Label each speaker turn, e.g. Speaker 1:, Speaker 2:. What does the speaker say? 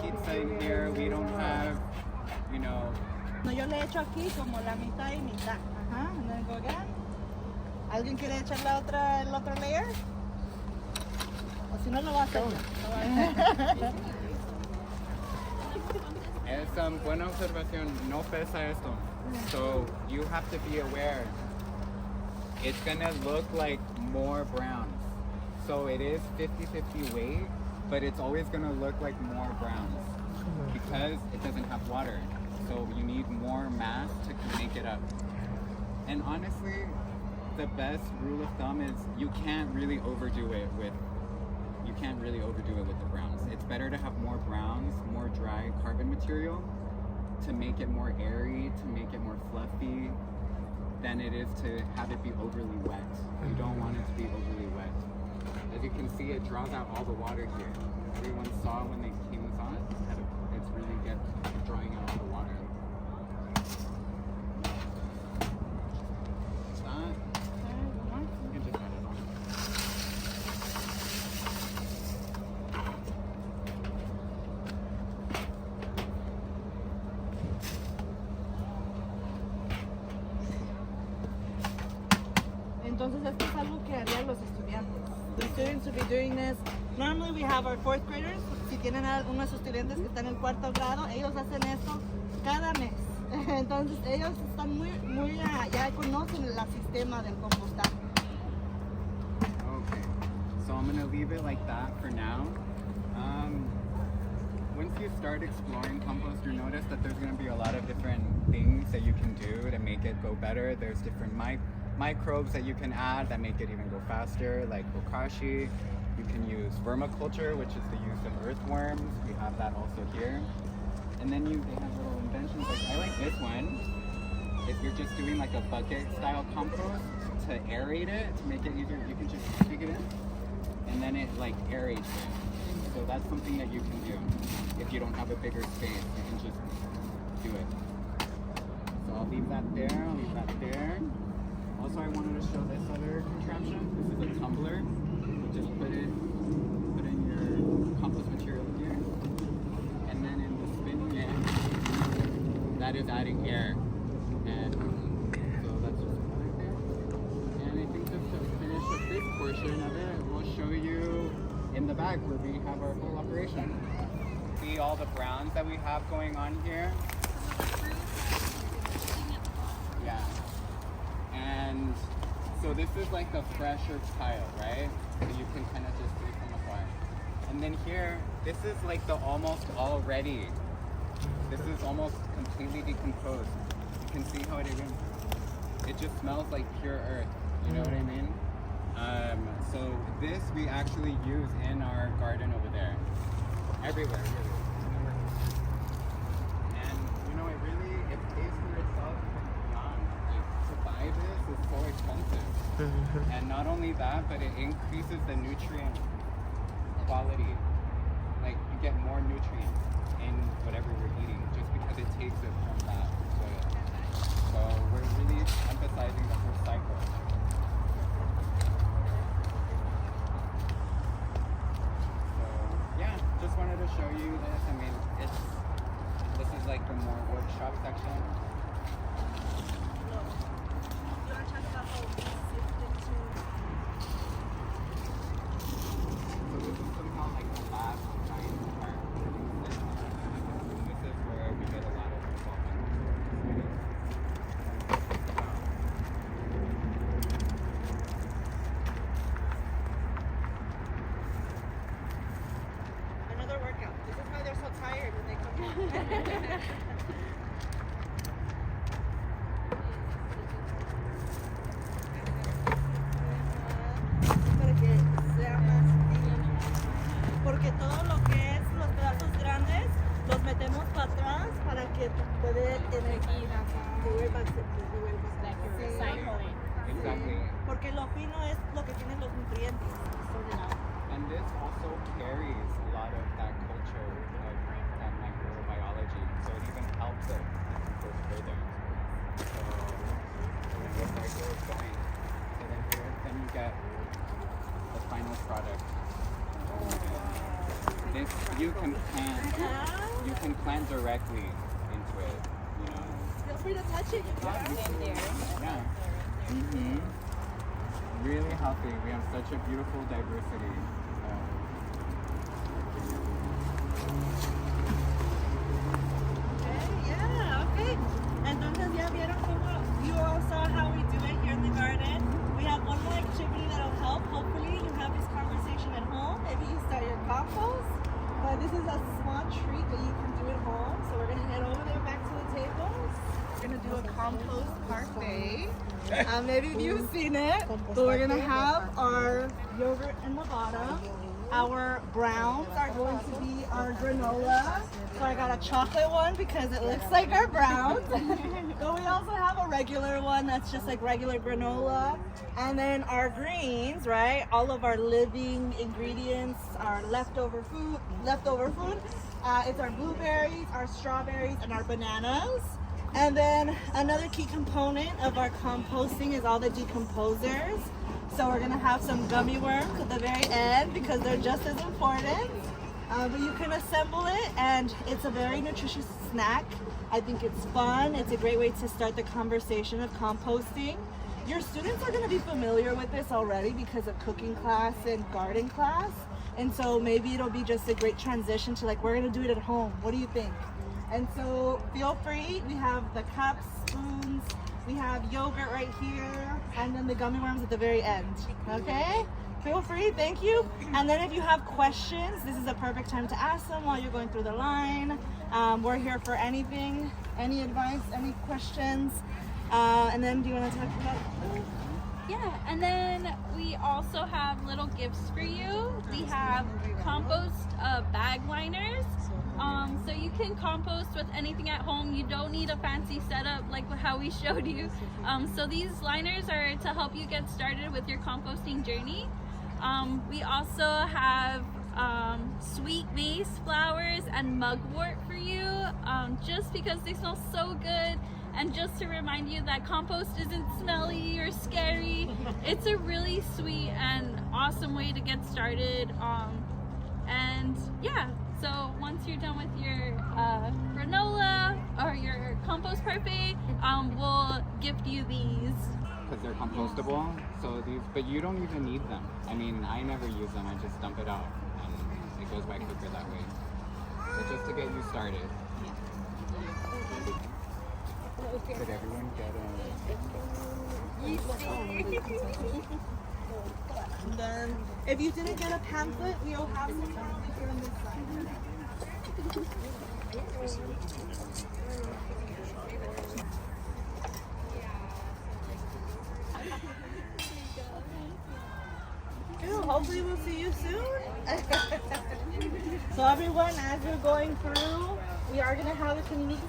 Speaker 1: pizza in here. We don't have, you know.
Speaker 2: No, yo le echo aquí como la mitad y mitad. Ajá, and then go again. ¿Alguien quiere echar el otro layer? O si no lo va a hacer.
Speaker 1: Es buena observación. No pesa esto. So you have to be aware. It's gonna look like more browns. So it is 50-50 weight, but it's always gonna look like more browns because it doesn't have water. So you need more mass to make it up. And honestly, the best rule of thumb is you can't really overdo it with the browns. It's better to have more browns, more dry carbon material to make it more airy, to make it more fluffy, than it is to have it be overly wet. You don't want it to be overly wet. As you can see, it draws out all the water here. Everyone saw when they came and saw it, it's really good drawing out all the water. You can just add it on.
Speaker 2: Entonces esto es algo que harían los estudiantes. The students will be doing this. Normally we have our fourth graders. Si tienen algunos estudiantes que están en cuarto grado, ellos hacen esto cada mes. Entonces ellos están ya conocen el sistema del compostar.
Speaker 1: Okay, so I'm gonna leave it like that for now. Once you start exploring compost, you notice that there's gonna be a lot of different things that you can do to make it go better. There's different microbes that you can add that make it even go faster, like bokashi. You can use vermiculture, which is the use of earthworms. We have that also here. And then they have little inventions, like I like this one. If you're just doing like a bucket style compost to aerate it, to make it easier, you can just stick it in and then it like aerates it. So that's something that you can do. If you don't have a bigger space, you can just do it. So I'll leave that there, I'll leave that there. Also, I wanted to show this other contraption. This is a tumbler. You just put in your compost material here, and then in the spinning end, that is adding air. And so that's just put it there. And I think just to finish with this portion of it, we'll show you in the back where we have our whole operation. See all the browns that we have going on here? Yeah. And so this is like the fresher pile, right? So you can kind of just see from afar. And then here, this is like the almost already. This is almost completely decomposed. You can see how it just smells like pure earth. You know what I mean? So this we actually use in our garden over there. Everywhere, really. And you know, it pays for itself from beyond. Like, to buy this is so expensive. And not only that, but it increases the nutrient quality. Like, you get more nutrients in whatever you're eating just because it takes it from that soil. So we're really emphasizing the whole cycle. Just wanted to show you this. I mean, this is like the more workshop section. So this is somehow like the last giant part. This is where we get a lot of involvement.
Speaker 2: Porque todo lo que es los pedazos grandes los metemos para atrás para que poder
Speaker 1: Exactly.
Speaker 2: Porque lo fino es lo que tiene los nutrientes.
Speaker 1: And this also carries a lot of that culture of that microbiology, so it even helps it go further. So the cycle is going. So then you get the final product. This, you can plant directly into it, you know.
Speaker 2: Feel free to touch it.
Speaker 1: Yeah. Mm-hmm. Really healthy. We have such a beautiful diversity.
Speaker 2: Okay. Entonces ya vieron cómo you all saw how we do it here in the garden. We have one more activity that'll help. Hopefully you have this conversation at home. Maybe you start your compost. But this is a small treat that you can do at home. So we're gonna head over there back to the tables. We're gonna do a compost parfait. Maybe you've seen it. So we're gonna have our yogurt in the bottom. Our browns are going to be our granola. So I got a chocolate one because it looks like our browns. But we also have a regular one that's just like regular granola. And then our greens, right? All of our living ingredients, our leftover food. It's our blueberries, our strawberries, and our bananas. And then another key component of our composting is all the decomposers. So we're gonna have some gummy worms at the very end because they're just as important. But you can assemble it and it's a very nutritious snack. I think it's fun. It's a great way to start the conversation of composting. Your students are gonna be familiar with this already because of cooking class and garden class. And so maybe it'll be just a great transition to like, we're gonna do it at home. What do you think? And so feel free, we have the cups, spoons, we have yogurt right here, and then the gummy worms at the very end, okay? Feel free, thank you. And then if you have questions, this is a perfect time to ask them while you're going through the line. We're here for anything, any advice, any questions. And then do you want to talk about
Speaker 3: Yeah, and then we also have little gifts for you. We have compost bag liners. So you can compost with anything at home. You don't need a fancy setup like how we showed you. So these liners are to help you get started with your composting journey. We also have sweet mace flowers and mugwort for you, just because they smell so good. And just to remind you that compost isn't smelly or scary. It's a really sweet and awesome way to get started. And yeah, so once you're done with your granola or your compost parfait, we'll gift you these.
Speaker 1: Because they're compostable, so these, but you don't even need them. I mean, I never use them, I just dump it out and it goes by quicker that way. But just to get you started. Did everyone get
Speaker 2: And then, if you didn't get a pamphlet, we'll have some over here on this side. Hopefully we'll see you soon. So everyone, as we're going through, we are going to have a community.